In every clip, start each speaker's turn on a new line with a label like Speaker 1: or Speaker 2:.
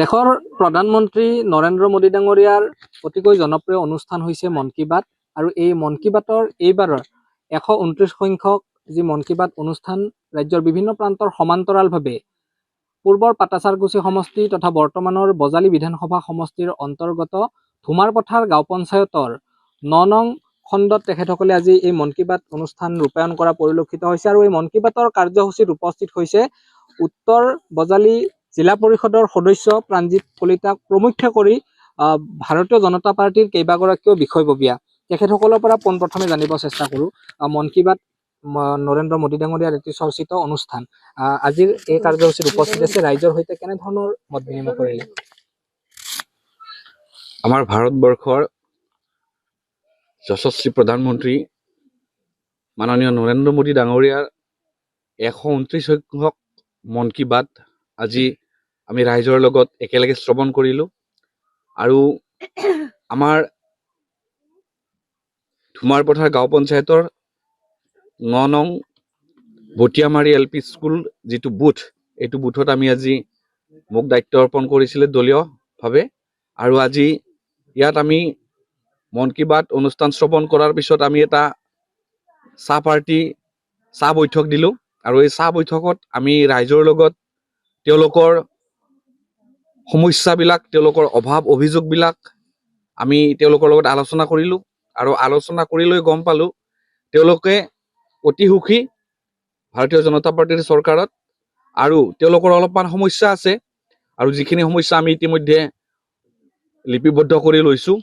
Speaker 1: দেশৰ প্ৰধানমন্ত্ৰী নৰেন্দ্ৰ মোদী ডাঙৰীয়াৰ অতিকৈ জনপ্ৰিয় অনুষ্ঠান হৈছে মন কি বাত আৰু এই মন কি বাতৰ এইবাৰৰ 129 সংখ্যক যি মন কি বাত অনুষ্ঠান ৰাজ্যৰ বিভিন্ন প্ৰান্তৰ সমান্তৰালভাৱে পূৰ্বৰ পাটাচাৰকুছি সমষ্টি তথা বৰ্তমানৰ বজালী বিধানসভা সমষ্টিৰ অন্তৰ্গত ধুমাৰপথাৰ গাঁও পঞ্চায়তৰ 9 নং খণ্ডত তেখেতসকলে আজি এই মন কি বাত অনুষ্ঠান ৰূপায়ণ কৰা পৰিলক্ষিত হৈছে আৰু এই মন কি বাতৰ কাৰ্যসূচীত উপস্থিত হৈছে উত্তৰ বজালী জিলা পৰিষদৰ সদস্য প্ৰাণজিৎ কলিতাক প্ৰমুখ্য কৰি ভাৰতীয় জনতা পাৰ্টিৰ কেইবাগৰাকীও বিষয়ববীয়া তেখেতসকলৰ পৰা পোনপ্ৰথমে জানিব চেষ্টা কৰোঁ মন কি বাত নৰেন্দ্ৰ মোদী ডাঙৰীয়াৰ এটি চৰ্চিত অনুষ্ঠান আজিৰ এই কাৰ্যসূচীত উপস্থিত আছে ৰাইজৰ সৈতে কেনেধৰণৰ মত বিনিময় কৰিলে
Speaker 2: আমাৰ ভাৰতবৰ্ষৰ যশস্বী প্ৰধানমন্ত্ৰী মাননীয় নৰেন্দ্ৰ মোদী ডাঙৰীয়াৰ 129 সংখ্যক মন কি বাত আজি আমি ৰাইজৰ লগত একেলগে শ্ৰৱণ কৰিলোঁ আৰু আমাৰ ধুমাৰপথাৰ গাঁও পঞ্চায়তৰ 9 নং ভটিয়ামাৰী LP স্কুল যিটো বুথ এইটো বুথত আমি আজি মোক দায়িত্ব অৰ্পণ কৰিছিলে দলীয়ভাৱে আৰু আজি ইয়াত আমি মন কি বাত অনুষ্ঠান শ্ৰৱণ কৰাৰ পিছত আমি এটা চাহ বৈঠক দিলোঁ আৰু এই চাহ বৈঠকত আমি ৰাইজৰ লগত তেওঁলোকৰ সমস্যাবিলাক তেওঁলোকৰ অভাৱ অভিযোগবিলাক আমি তেওঁলোকৰ লগত আলোচনা কৰিলোঁ আৰু আলোচনা কৰি লৈ গম পালোঁ তেওঁলোকে অতি সুখী ভাৰতীয় জনতা পাৰ্টিৰ চৰকাৰত আৰু তেওঁলোকৰ অলপমান সমস্যা আছে আৰু যিখিনি সমস্যা আমি ইতিমধ্যে লিপিবদ্ধ কৰি লৈছোঁ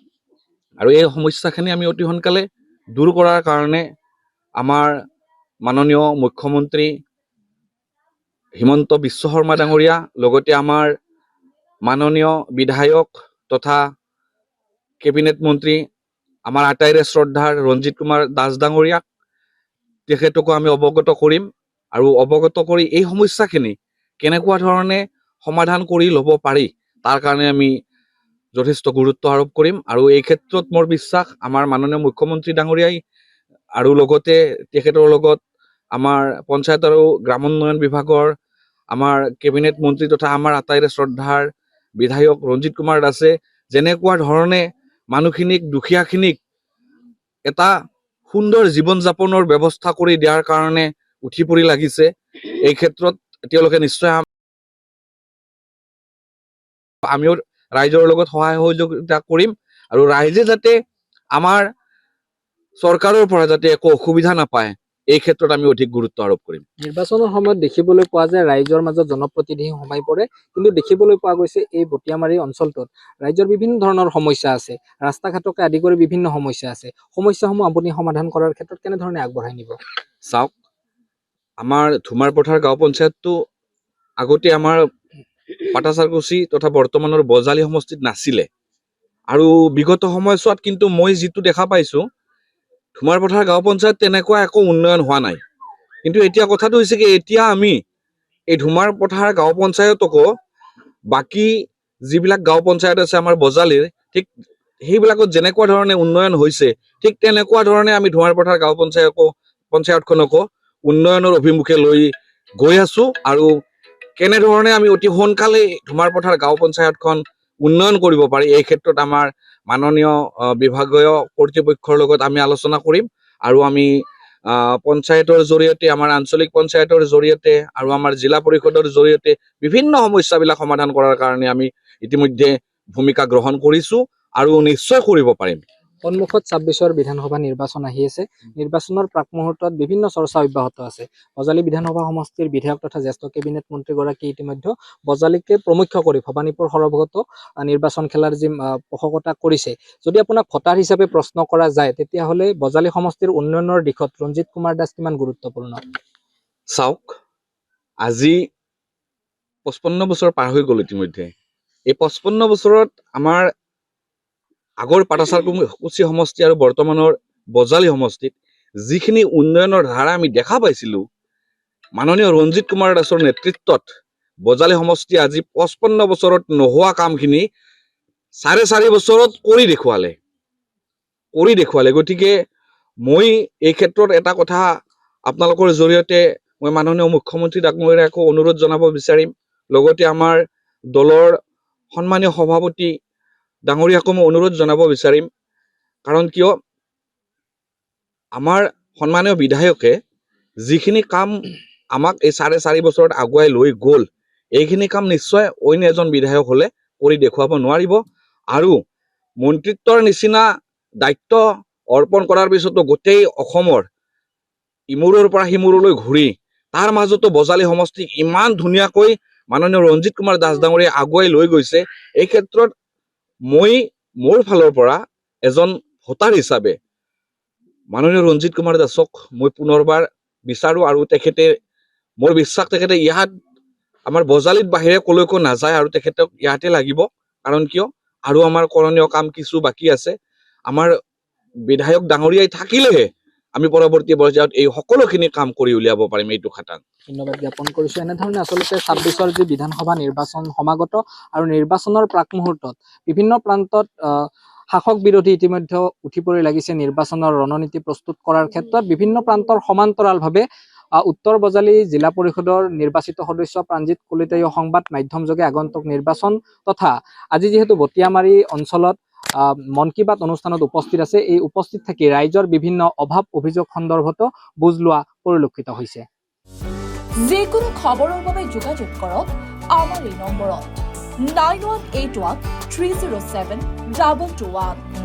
Speaker 2: আৰু এই সমস্যাখিনি আমি অতি সোনকালে দূৰ কৰাৰ কাৰণে আমাৰ মাননীয় মুখ্যমন্ত্ৰী হিমন্ত বিশ্ব শৰ্মা ডাঙৰীয়া লগতে আমাৰ মাননীয় বিধায়ক তথা কেবিনেট মন্ত্ৰী আমাৰ আটাইৰে শ্ৰদ্ধাৰ ৰঞ্জিত কুমাৰ দাস ডাঙৰীয়াক তেখেতকো আমি অৱগত কৰিম আৰু অৱগত কৰি এই সমস্যাখিনি কেনেকুৱা ধৰণে সমাধান কৰি ল'ব পাৰি তাৰ কাৰণে আমি যথেষ্ট গুৰুত্ব আৰোপ কৰিম আৰু এই ক্ষেত্ৰত মোৰ বিশ্বাস আমাৰ মাননীয় মুখ্যমন্ত্ৰী ডাঙৰীয়াই আৰু লগতে তেখেতৰ লগত আমাৰ পঞ্চায়ত আৰু গ্ৰামোন্নয়ন বিভাগৰ আমাৰ কেবিনেট মন্ত্ৰী তথা আমাৰ আটাইৰে শ্ৰদ্ধাৰ বিধায়ক ৰঞ্জিত কুমাৰ দাসে যেনেকুৱা ধৰণে মানুহখিনিক দুখীয়াখিনিক এটা সুন্দৰ জীৱন যাপনৰ ব্যৱস্থা কৰি দিয়াৰ কাৰণে উঠি পৰি লাগিছে এই ক্ষেত্ৰত তেওঁলোকে নিশ্চয় আমিও ৰাইজৰ লগত সহায় সহযোগিতা কৰিম আৰু ৰাইজে যাতে আমাৰ চৰকাৰৰ পৰা যাতে একো অসুবিধা নাপায় এই ক্ষেত্ৰত আমি অধিক গুৰুত্ব আৰোপ কৰিম
Speaker 1: নিৰ্বাচনৰ সময়ত দেখিবলৈ পোৱা যায় ৰাইজৰ মাজত জনপ্ৰতিনিধি সোমাই পৰে কিন্তু দেখিবলৈ পোৱা গৈছে এই ভটিয়ামাৰী অঞ্চলটোত ৰাইজৰ বিভিন্ন ধৰণৰ সমস্যা আছে ৰাস্তা ঘাটকে আদি কৰি বিভিন্ন সমস্যা আছে সমস্যাসমূহ আপুনি সমাধান কৰাৰ ক্ষেত্ৰত কেনেধৰণে আগবঢ়াই নিব
Speaker 2: চাওক আমাৰ ধুমাৰপথাৰ গাঁও পঞ্চায়তটো আগতে আমাৰ পাটাচাৰকুছি তথা বৰ্তমানৰ বজালী সমষ্টিত নাছিলে আৰু বিগত সময়ছোৱাত কিন্তু মই যিটো দেখা পাইছোঁ ধুমাৰপথাৰ গাঁও পঞ্চায়ত তেনেকুৱা একো উন্নয়ন হোৱা নাই কিন্তু এতিয়া কথাটো হৈছে কি এতিয়া আমি এই ধুমাৰপথাৰ গাঁও পঞ্চায়তকো বাকী যিবিলাক গাঁও পঞ্চায়ত আছে আমাৰ বজালীৰ ঠিক সেইবিলাকত যেনেকুৱা ধৰণে উন্নয়ন হৈছে ঠিক তেনেকুৱা ধৰণে আমি ধুমাৰপথাৰ গাঁও পঞ্চায়তখনকো উন্নয়নৰ অভিমুখে লৈ গৈ আছোঁ আৰু কেনেধৰণে আমি অতি সোনকালে ধুমাৰপথাৰ গাঁও পঞ্চায়তখন উন্নয়ন কৰিব পাৰি এই ক্ষেত্ৰত আমাৰ মাননীয় বিভাগীয় কৰ্তৃপক্ষৰ লগত আমি আলোচনা কৰিম আৰু আমি পঞ্চায়তৰ জৰিয়তে আমাৰ আঞ্চলিক পঞ্চায়তৰ জৰিয়তে আৰু আমাৰ জিলা পৰিষদৰ জৰিয়তে বিভিন্ন সমস্যাবিলাক সমাধান কৰাৰ কাৰণে আমি ইতিমধ্যে ভূমিকা গ্ৰহণ কৰিছোঁ আৰু নিশ্চয় কৰিব পাৰিম
Speaker 1: সন্মুখত 26ৰ বিধানসভা নিৰ্বাচন আহি আছে নিৰ্বাচনৰ প্ৰাক মুহূৰ্তত বিভিন্ন চৰ্চা অব্যাহত আছে বজালী বিধানসভা সমষ্টিৰ বিধায়ক তথা জ্যেষ্ঠ কেবিনেট মন্ত্ৰীগৰাকী ইতিমধ্যে বজালীকে প্ৰমুখ্য কৰি ভবানীপুৰ সৰভগত নিৰ্বাচন খেলাৰ যি পোষকতা কৰিছে যদি আপোনাক ভোটাৰ হিচাপে প্ৰশ্ন কৰা যায় তেতিয়াহ'লে বজালী সমষ্টিৰ উন্নয়নৰ দিশত ৰঞ্জিত কুমাৰ দাস কিমান গুৰুত্বপূৰ্ণ
Speaker 2: চাওক আজি 55 বছৰ পাৰ হৈ গ'ল ইতিমধ্যে এই 55 বছৰত আমাৰ আগৰ পাটাচাৰকুছি সমষ্টি আৰু বৰ্তমানৰ বজালী সমষ্টিত যিখিনি উন্নয়নৰ ধাৰা আমি দেখা পাইছিলোঁ মাননীয় ৰঞ্জিত কুমাৰ দাসৰ নেতৃত্বত বজালী সমষ্টি আজি 55 বছৰত নোহোৱা কামখিনি 4.5 বছৰত কৰি দেখুৱালে গতিকে মই এই ক্ষেত্ৰত এটা কথা আপোনালোকৰ জৰিয়তে মই মাননীয় মুখ্যমন্ত্ৰী ডাঙৰীয়াকো অনুৰোধ জনাব বিচাৰিম লগতে আমাৰ দলৰ সন্মানীয় সভাপতি ডাঙৰীয়াকো মই অনুৰোধ জনাব বিচাৰিম, কাৰণ কিয় আমাৰ সন্মানীয় বিধায়কে যিখিনি কাম আমাক এই 4.5 বছৰত আগুৱাই লৈ গ'ল, এইখিনি কাম নিশ্চয় অইন এজন বিধায়ক হ'লে কৰি দেখুৱাব নোৱাৰিব। আৰু মন্ত্ৰিত্বৰ নিচিনা দায়িত্ব অৰ্পণ কৰাৰ পিছতো গোটেই অসমৰ ইমূৰৰ পৰা সিমূৰলৈ ঘূৰি তাৰ মাজতো বজালী সমষ্টিক ইমান ধুনীয়াকৈ মাননীয় ৰঞ্জিত কুমাৰ দাস ডাঙৰীয়াই আগুৱাই লৈ গৈছে। এই ক্ষেত্ৰত মই মোৰ ফালৰ পৰা এজন ভোটাৰ হিচাপে মাননীয় ৰঞ্জিত কুমাৰ দাসক মই পুনৰবাৰ বিচাৰো, আৰু তেখেতে মোৰ বিশ্বাস তেখেতে ইয়াত আমাৰ বজালীত বাহিৰে কলৈকো নাযায় আৰু তেখেতক ইয়াতে লাগিব। কাৰণ কিয় আৰু আমাৰ কৰণীয় কাম কিছু বাকী আছে। আমাৰ বিধায়ক ডাঙৰীয়াই থাকিলেহে আমি পৰৱৰ্তী পৰ্যায়ত এই সকলোখিনি কাম কৰি উলিয়াব পাৰিম। এইটো খাটাং
Speaker 1: ধন্যবাদ জ্ঞাপন কৰিছো। এনেধৰণে আচলতে 26ৰ যি বিধানসভা নিৰ্বাচন সমাগত আৰু নিৰ্বাচনৰ প্ৰাক মুহূৰ্তত বিভিন্ন প্ৰান্তত শাসক বিৰোধী ইতিমধ্যে উঠি পৰি লাগিছে নিৰ্বাচনৰ ৰণনীতি প্ৰস্তুত কৰাৰ ক্ষেত্ৰত। বিভিন্ন প্ৰান্তৰ সমান্তৰালভাৱে উত্তৰ বজালী জিলা পৰিষদৰ নিৰ্বাচিত সদস্য প্ৰাণজিৎ কলিতায়ো সংবাদ মাধ্যমযোগে আগন্তুক নিৰ্বাচন তথা আজি যিহেতু বটিয়ামাৰী অঞ্চলত মন কী বাত অনুষ্ঠানত উপস্থিত আছে, এই উপস্থিত থাকি ৰাইজৰ বিভিন্ন অভাৱ অভিযোগ সন্দৰ্ভতো বুজ লোৱা পৰিলক্ষিত হৈছে।
Speaker 3: যিকোনো খবৰৰ বাবে যোগাযোগ কৰক আমাৰ এই নম্বৰত 9181 307 2221।